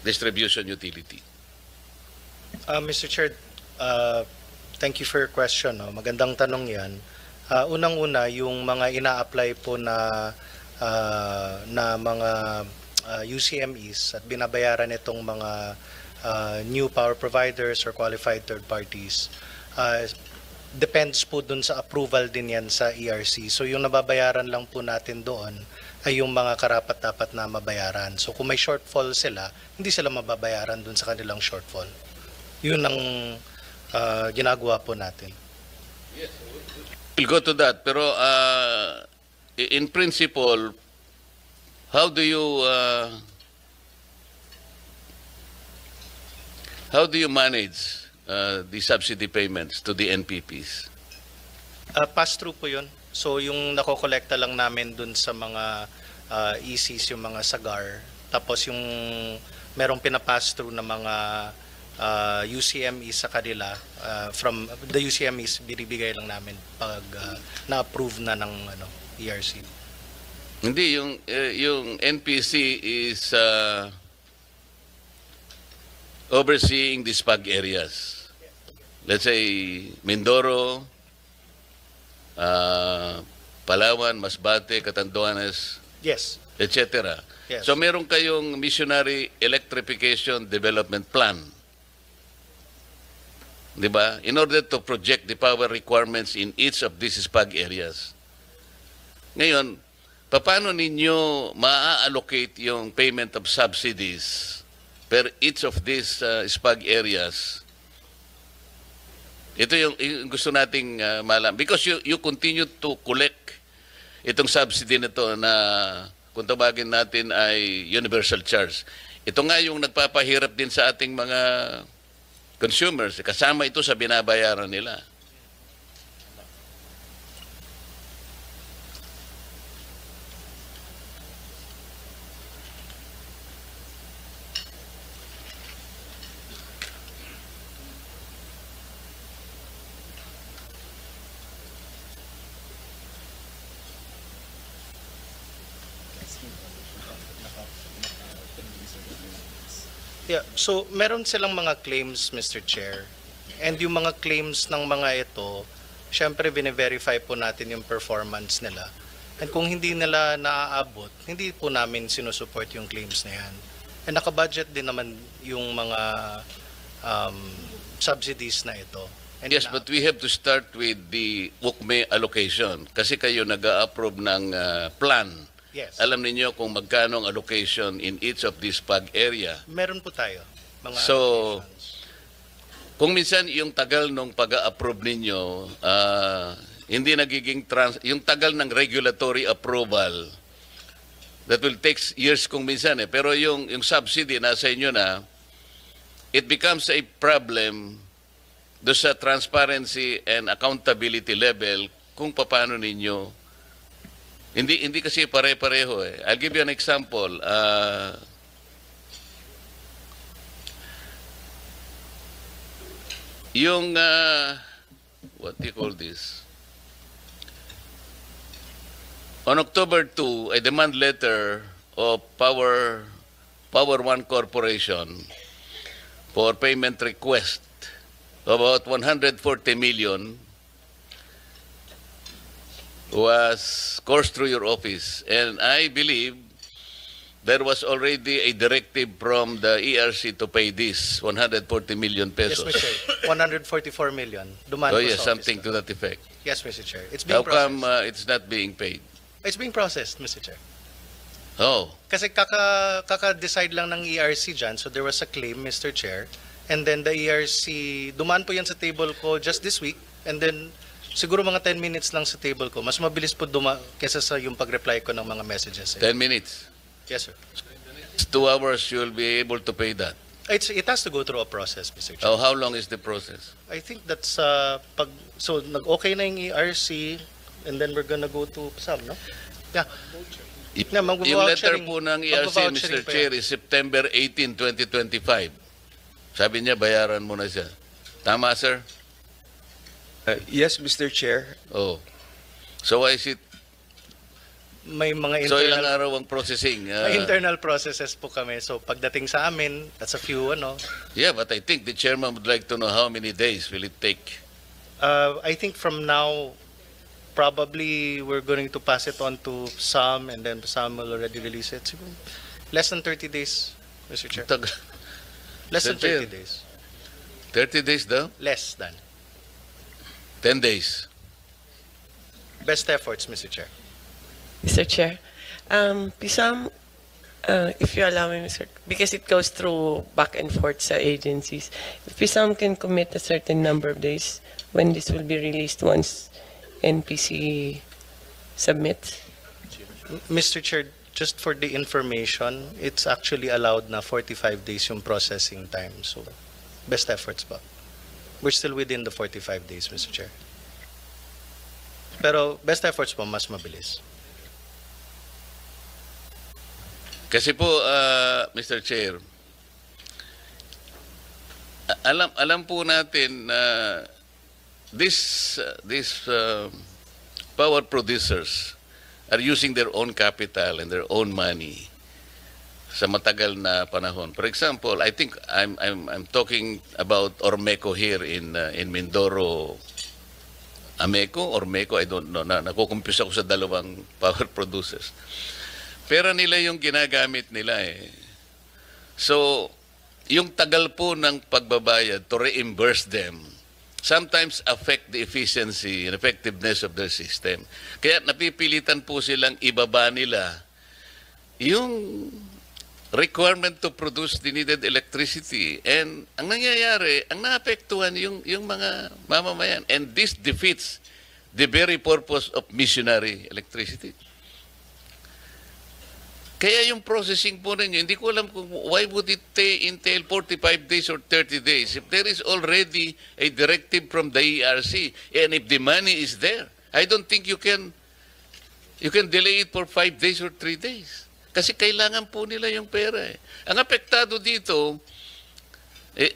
distribution utility? Mr. Chair, thank you for your question. No? Magandang tanong yan. Unang-una, yung mga ina-apply po na mga UCMEs at binabayaran itong mga new power providers or qualified third parties, depends po dun sa approval din yan sa ERC. So yung nababayaran lang po natin doon ay yung mga karapat-dapat na mabayaran. So kung may shortfall sila, hindi sila mababayaran dun sa kanilang shortfall. Yun ang ginagawa po natin. Yes, we'll go to that. Pero in principle, how do you manage the subsidy payments to the NPPs? Pass-through po yun. So yung nakokolekta lang namin dun sa mga ECs, yung mga SAGAR. Tapos yung merong pinapass-through na mga UCMEs sa kanila, from the UCMEs, binibigay lang namin pag na-approve na ng ERC. Hindi, yung NPC is overseeing the SPAG areas. Let's say, Mindoro, Palawan, Masbate, Catanduanes, Yes. etc. Yes. So meron kayong missionary electrification development plan. Di ba? In order to project the power requirements in each of these SPAG areas. Ngayon, paano ninyo ma-allocate yung payment of subsidies per each of these SPAG areas? Ito yung gusto nating malaman. Because you continue to collect itong subsidy na to na kung tawagin natin ay universal charge. Ito nga yung nagpapahirap din sa ating mga consumers. Kasama ito sa binabayaran nila. Yeah, so meron silang mga claims, Mr. Chair. And yung mga claims ng mga ito, syempre bine-verify po natin yung performance nila. And kung hindi nila naaabot, hindi po namin sinusupport yung claims na yan. And nakabudget din naman yung mga subsidies na ito. And Yes, but we have to start with the WUCME allocation. Kasi kayo nag-a-approve ng plan. Yes, Alam ninyo kung magkano ang allocation in each of these PAG area. meron po tayo. Mga So, allocations. Kung minsan yung tagal nung pag-a-approve ninyo, hindi nagiging yung tagal ng regulatory approval, that will take years kung minsan eh. Pero yung subsidy nasa inyo na, it becomes a problem do sa transparency and accountability level kung paano ninyo. Hindi kasi pare-pareho eh. I'll give you an example. Yung, what do you call this? On October 2, a demand letter of Power One Corporation for payment request of about 140 million was coursed through your office. And I believe there was already a directive from the ERC to pay this 140 million Yes, pesos. Mr. Chair. 144 million. Dumaan Oh po yes, sa office something ko. to that effect. Yes, Mr. Chair. It's being How come processed. it's not being paid? It's being processed, Mr. Chair. Oh, Kasi kaka-decide lang ng ERC dyan, so there was a claim, Mr. Chair, and then the ERC, dumaan po yan sa table ko just this week, and then siguro mga 10 minutes lang sa table ko. Mas mabilis po kesa sa yung pag-reply ko ng mga messages. 10 minutes. Yes, sir. It's 2 hours, you'll be able to pay that. It has to go through a process, Mr. Chair. Oh, how long is the process? I think that's, so nag-okay na yung ERC, and then we're gonna go to PSAM, no? Yeah. Yeah, Yung letter magvo-vouchering- po ng ERC, magvo-vouchering Mr. pa Chair, yan. is September 18, 2025. Sabi niya, bayaran mo na siya. Tama, sir? Yes, Mr. Chair. Oh. So why is it? May mga So ilang internal, araw ang processing? may internal processes po kami. So pagdating sa amin, that's a few, Yeah, but I think the chairman would like to know how many days will it take? I think from now, probably we're going to pass it on to some, and then some will already release it. Siguro less than 30 days, Mr. Chair. Less than Mr. Chair. 30 days. 30 days daw? Less than. 10 days. Best efforts, Mr. Chair. Mr. Chair, PSAM, if you allow me, Mr. Because it goes through back and forth sa agencies, if PSAM can commit a certain number of days when this will be released once NPC submits. Mr. Chair, just for the information, it's actually allowed na 45 days yung processing time. So, best efforts pa. We're still within the 45 days, Mr. Chair. Pero best efforts po, mas mabilis. Kasi po, Mr. Chair, alam po natin na these power producers are using their own capital and their own money sa matagal na panahon. For example, I think I'm talking about Ormeco here in Mindoro. Ormeco, I don't know. Nakukumpuse ako sa dalawang power producers. Pera nila yung ginagamit nila eh. So, yung tagal po ng pagbabayad to reimburse them sometimes affect the efficiency and effectiveness of their system. Kaya napipilitan po silang ibaba nila yung requirement to produce the needed electricity. And ang nangyayari, ang naapektuhan yung mga mamamayan. And this defeats the very purpose of missionary electricity. Kaya yung processing po ninyo, hindi ko alam kung why would it entail 45 days or 30 days if there is already a directive from the ERC and if the money is there. I don't think you can delay it for 5 days or 3 days. Kasi kailangan po nila yung pera eh. Ang apektado dito,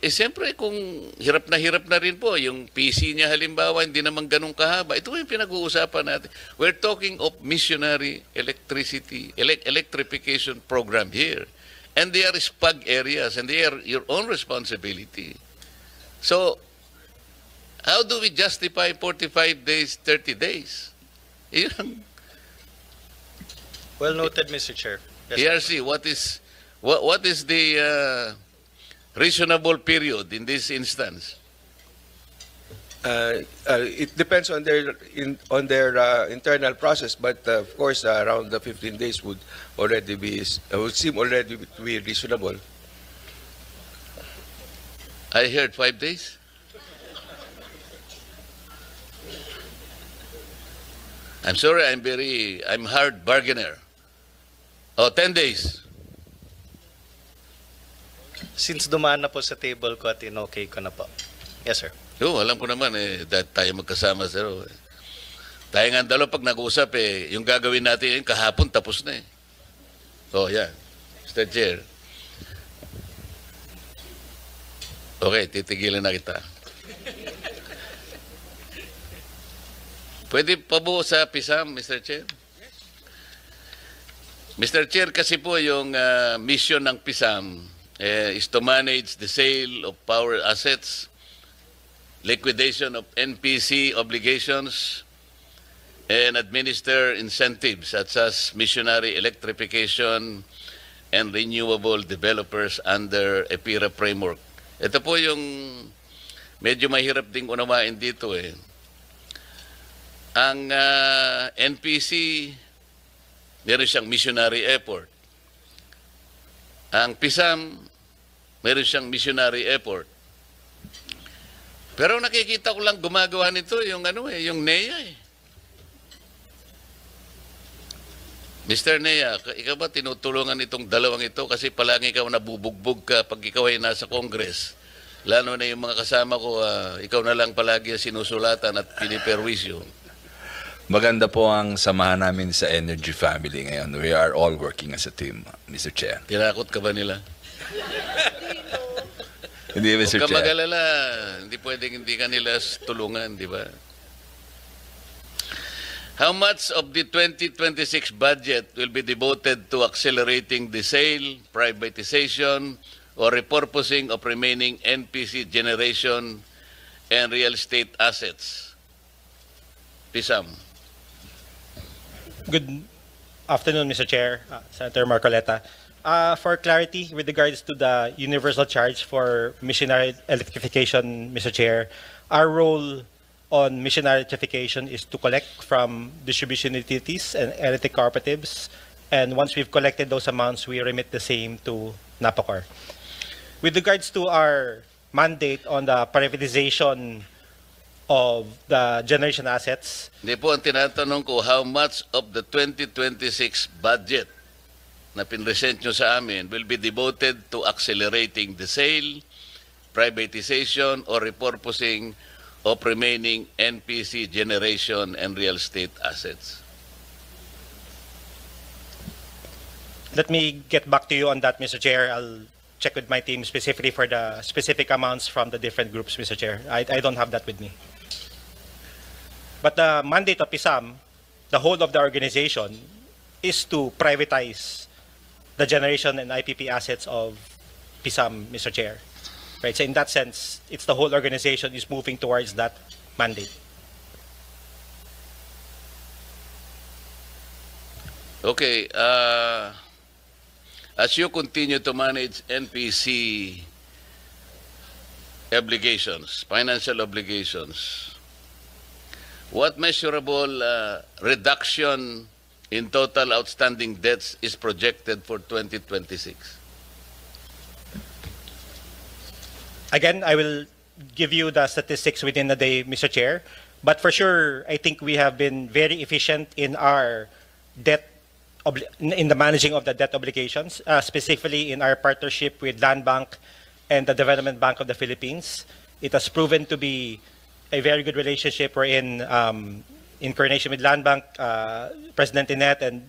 siyempre kung hirap na rin po, yung PC niya halimbawa, hindi naman ganun kahaba. Ito yung pinag-uusapan natin. We're talking of missionary electrification program here. And they are SPAG areas and they are your own responsibility. So, how do we justify 45 days, 30 days? Yun. Well noted, Mr. Chair. ERC, what is the reasonable period in this instance? It depends on their internal process, but of course, around the 15 days would seem already to be reasonable. I heard 5 days. I'm sorry, I'm hard bargainer. Oh, 10 days. Since dumaan na po sa table ko at in-okay ko na po. Yes, sir. Oo, alam ko naman dahil tayo magkasama, sir. Tayo nga ang dalawa pag nag-usap yung gagawin natin kahapon tapos na eh. Oh, yan. Mr. Chair. Okay, titigilan na kita. Pwede pa po sa PISAM, Mr. Chair? Mr. Chair, kasi po yung mission ng PISAM is to manage the sale of power assets, liquidation of NPC obligations, and administer incentives such as missionary electrification and renewable developers under EPIRA framework. Ito po yung medyo mahirap ding unawain dito eh. Ang NPC, meron siyang missionary effort. Ang PISAM, meron siyang missionary effort. Pero nakikita ko lang gumagawa nito yung yung NEA eh. Mr. NEA, ikaw ba tinutulungan itong dalawang ito kasi palagi ikaw nabubugbog ka pag ikaw ay nasa Congress. Lalo na yung mga kasama ko, ikaw na lang palagi sinusulatan at piniperwisyo. Maganda po ang samahan namin sa Energy Family ngayon. We are all working as a team, Mr. Chair. Tinakot ka ba nila? Hindi, Mr. Huwag ka Chair. mag-alala. Hindi pwedeng hindi ka nila tulungan, di ba? How much of the 2026 budget will be devoted to accelerating the sale, privatization, or repurposing of remaining NPC generation and real estate assets? PISAM. Good afternoon, Mr. Chair, Senator Marcoleta. For clarity, with regards to the universal charge for missionary electrification, Mr. Chair, our role on missionary electrification is to collect from distribution utilities and electric cooperatives, and once we've collected those amounts, we remit the same to NAPOCOR. With regards to our mandate on the privatization of the generation assets, Hindi po ang tinatanong ko, how much of the 2026 budget na pinresent nyo sa amin will be devoted to accelerating the sale, privatization, or repurposing of remaining NPC generation and real estate assets? let me get back to you on that, Mr. Chair. I'll check with my team specifically for the specific amounts from the different groups, Mr. Chair. I don't have that with me. But the mandate of PISAM, the whole of the organization, is to privatize the generation and IPP assets of PISAM, Mr. Chair. Right. So in that sense, it's the whole organization is moving towards that mandate. Okay. As you continue to manage NPC obligations, financial obligations, what measurable reduction in total outstanding debts is projected for 2026? Again, I will give you the statistics within the day, Mr. Chair. But for sure, I think we have been very efficient in our debt in the managing of the debt obligations, specifically in our partnership with Land Bank and the Development Bank of the Philippines. It has proven to be a very good relationship wherein in coordination with Land Bank, President Inet and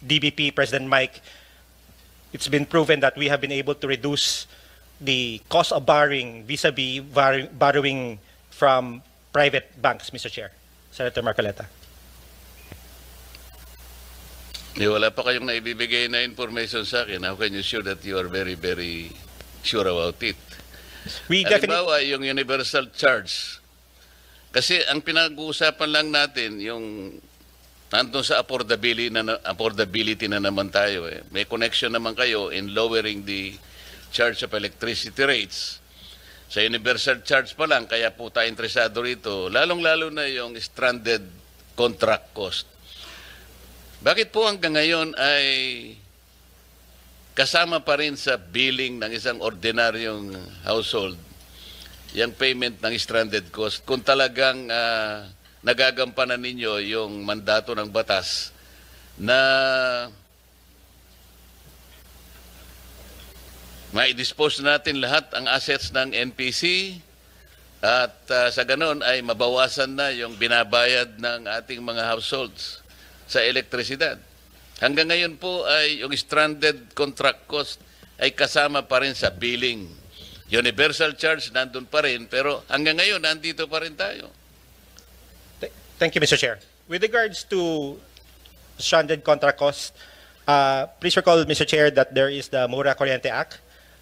DBP, President Mike, it's been proven that we have been able to reduce the cost of borrowing vis-a-vis borrowing from private banks, Mr. Chair. Senator Marcoleta. Wala pa kayong naibibigay na information sa akin. How can you sure that you are very, very sure about it? We definitely... Halimbawa, yung universal charge. Kasi ang pinag-uusapan lang natin, yung nandun sa affordability na naman tayo. May connection naman kayo in lowering the charge of electricity rates. Sa universal charge pa lang, kaya po tayo interesado rito, lalong-lalo na yung stranded contract cost. Bakit po hanggang ngayon ay kasama pa rin sa billing ng isang ordinaryong household yung payment ng stranded cost kung talagang nagagampanan ninyo yung mandato ng batas na ma-dispose natin lahat ang assets ng NPC at sa ganon ay mabawasan na yung binabayad ng ating mga households sa elektrisidad. Hanggang ngayon po ay yung stranded contract cost ay kasama pa rin sa billing. Universal charge nandun pa rin pero hanggang ngayon nandito pa rin tayo. Thank you, Mr. Chair. With regards to stranded contract cost, please recall, Mr. Chair, that there is the Mura Corriente Act.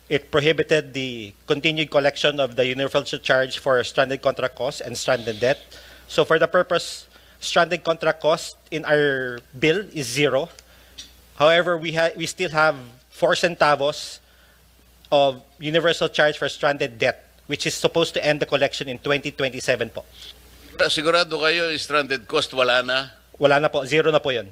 It prohibited the continued collection of the universal charge for stranded contract costs and stranded debt. So for the purpose, stranded contract cost in our bill is 0. However, we still have 4 centavos of universal charge for stranded debt, which is supposed to end the collection in 2027 po. Sigurado kayo, stranded cost wala na? Wala na po, 0 na po yun.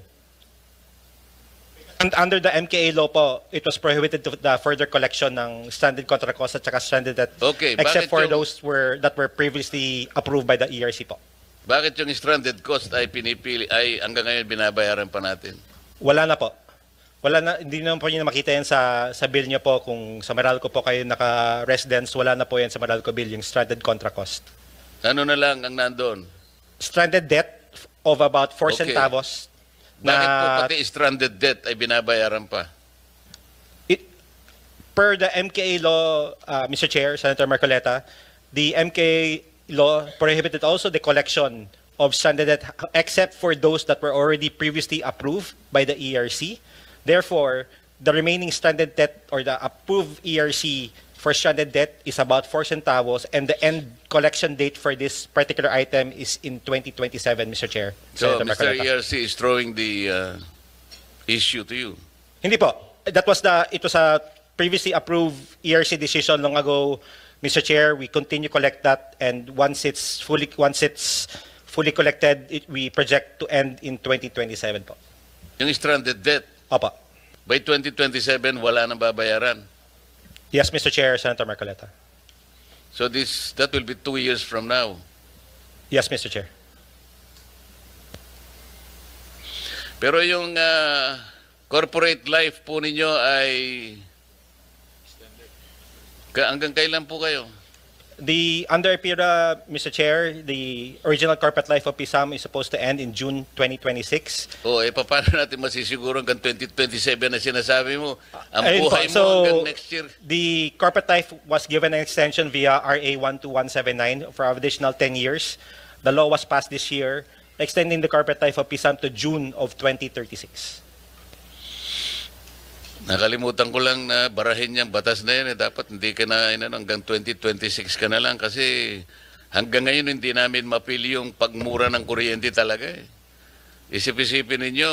And under the MKA law po, it was prohibited to the further collection ng stranded contract cost at saka stranded debt, Okay, except for yung, those that were previously approved by the ERC po. Bakit yung stranded cost ay pinipili, ay hanggang ngayon binabayaran pa natin? Wala na po. Wala na, hindi naman po niyo makita yan sa bill niyo po. Kung sa Meralco po kayo naka-residence, wala na po yan sa Meralco bill, yung stranded contract cost. Ano na lang ang nandoon? Stranded debt of about 4 Okay. centavos. Bakit po pati stranded debt ay binabayaran pa? Per the MKA law, Mr. Chair, Senator Marcoleta, the MKA law prohibited also the collection of stranded debt except for those that were already previously approved by the ERC. Therefore, the remaining stranded debt or the approved ERC for stranded debt is about 4 centavos and the end collection date for this particular item is in 2027, Mr. Chair. So, Senator Mr. Marcoleta. ERC is throwing the issue to you. Hindi po. It was a previously approved ERC decision long ago, Mr. Chair. We continue to collect that, and once it's fully collected, we project to end in 2027 po. Yung stranded debt, Opo. by 2027, wala nang babayaran. Yes, Mr. Chair, Senator Marcoleta. So that will be 2 years from now. Yes, Mr. Chair. Pero yung corporate life po ninyo ay hanggang kailan po kayo? Under EPIRA, Mr. Chair, the original corporate life of PISAM is supposed to end in June 2026. Paano natin masisiguro hanggang 2027 na sinasabi mo? Ang Ayun po. buhay mo So, hanggang next year. The corporate life was given an extension via RA 12179 for additional 10 years. The law was passed this year, extending the corporate life of PISAM to June of 2036. Nakalimutan ko lang na barahin yung batas na yun. Dapat hindi ka na hanggang 2026 ka na lang kasi hanggang ngayon hindi namin mapili yung pagmura ng kuryente talaga eh. Isip-isipin ninyo,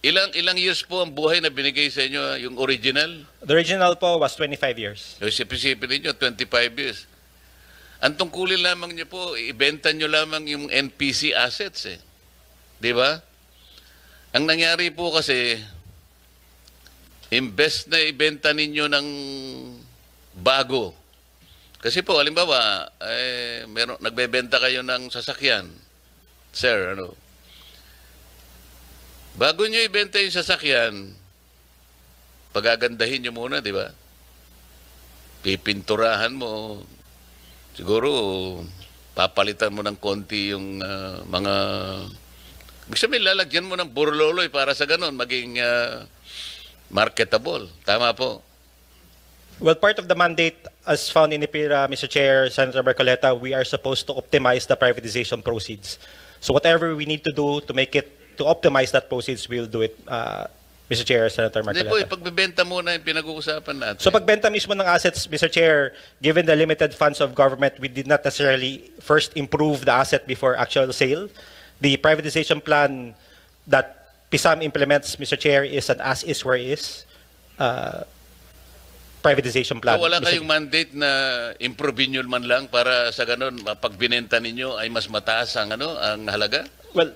ilang years po ang buhay na binigay sa inyo, yung original? The original po was 25 years. Isip-isipin ninyo, 25 years. Ang tungkulin lamang nyo po, ibenta nyo lamang yung NPC assets eh. Di ba? Ang nangyari po kasi, imbes na ibenta ninyo ng bago. Kasi po, halimbawa, nagbebenta kayo ng sasakyan. Sir, Bago nyo ibenta yung sasakyan, pagagandahin nyo muna, di ba? Pipinturahan mo. Siguro, papalitan mo ng konti yung mga... Gusto mo, lalagyan mo ng burloloy para sa ganon, maging marketable. Tama po. Well, part of the mandate, as found in IPIRA, Mr. Chair, Senator Marcoleta, we are supposed to optimize the privatization proceeds. So whatever we need to do to make it, to optimize that proceeds, we'll do it, Mr. Chair, Senator Hindi po, Marcoleta. pagbebenta muna yung pinag-uusapan natin. So pagbenta mismo ng assets, Mr. Chair, given the limited funds of government, we did not necessarily first improve the asset before actual sale. The privatization plan that PISAM implements, Mr. Chair, is an as-is where is privatization plan. So wala Mr. kayong mandate na improve nyo man lang para sa ganon, pag binenta ninyo ay mas mataas ang, ang halaga? Well,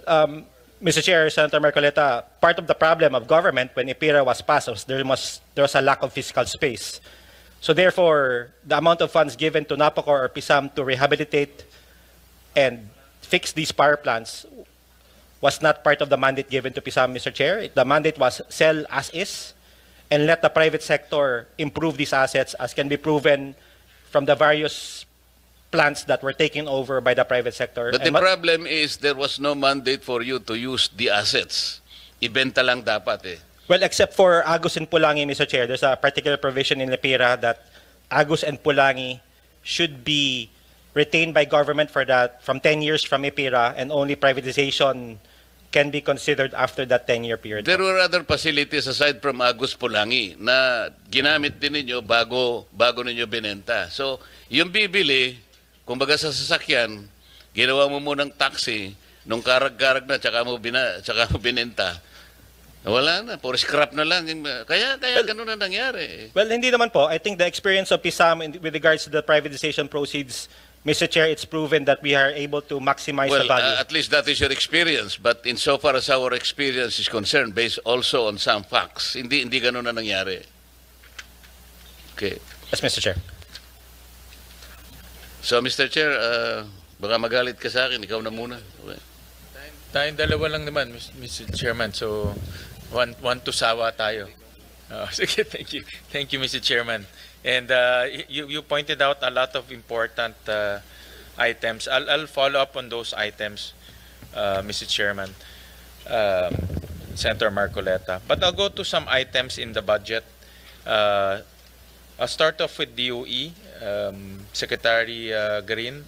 Mr. Chair, Senator Marcoleta, part of the problem of government when IPIRA was passed was there was a lack of fiscal space. So therefore, the amount of funds given to NAPOCOR or PISAM to rehabilitate and fix these power plants was not part of the mandate given to PISAM, Mr. Chair. The mandate was sell as is and let the private sector improve these assets as can be proven from the various plants that were taken over by the private sector. But the problem is there was no mandate for you to use the assets. Ibenta lang dapat eh. Well, except for Agus and Pulangi, Mr. Chair, there's a particular provision in LEPIRA that Agus and Pulangi should be retained by government for that from 10 years from IPIRA, and only privatization can be considered after that 10-year period. There were other facilities aside from Agus Pulangi na ginamit din ninyo bago ninyo binenta. So, yung bibili, kumbaga sa sasakyan, ginawa mo munang taxi, nung karag-karag na, tsaka mo binenta. Wala na, puro scrap na lang. Kaya ganun na nangyari. Well, hindi naman po. I think the experience of PISAM with regards to the privatization proceeds, Mr. Chair, it's proven that we are able to maximize the value. At least that is your experience. But insofar as our experience is concerned, based also on some facts, hindi ganun na nangyari. Okay. Yes, Mr. Chair. So, Mr. Chair, baka magalit ka sa akin, ikaw na muna. Okay. Tayong dalawa lang naman, Mr. Chairman. So, one to sawa tayo. Sige, thank you. Thank you, Mr. Chairman. And you pointed out a lot of important items. I'll follow up on those items, Mr. Chairman, Senator Marcoleta. But I'll go to some items in the budget. I'll start off with DOE, Secretary Green.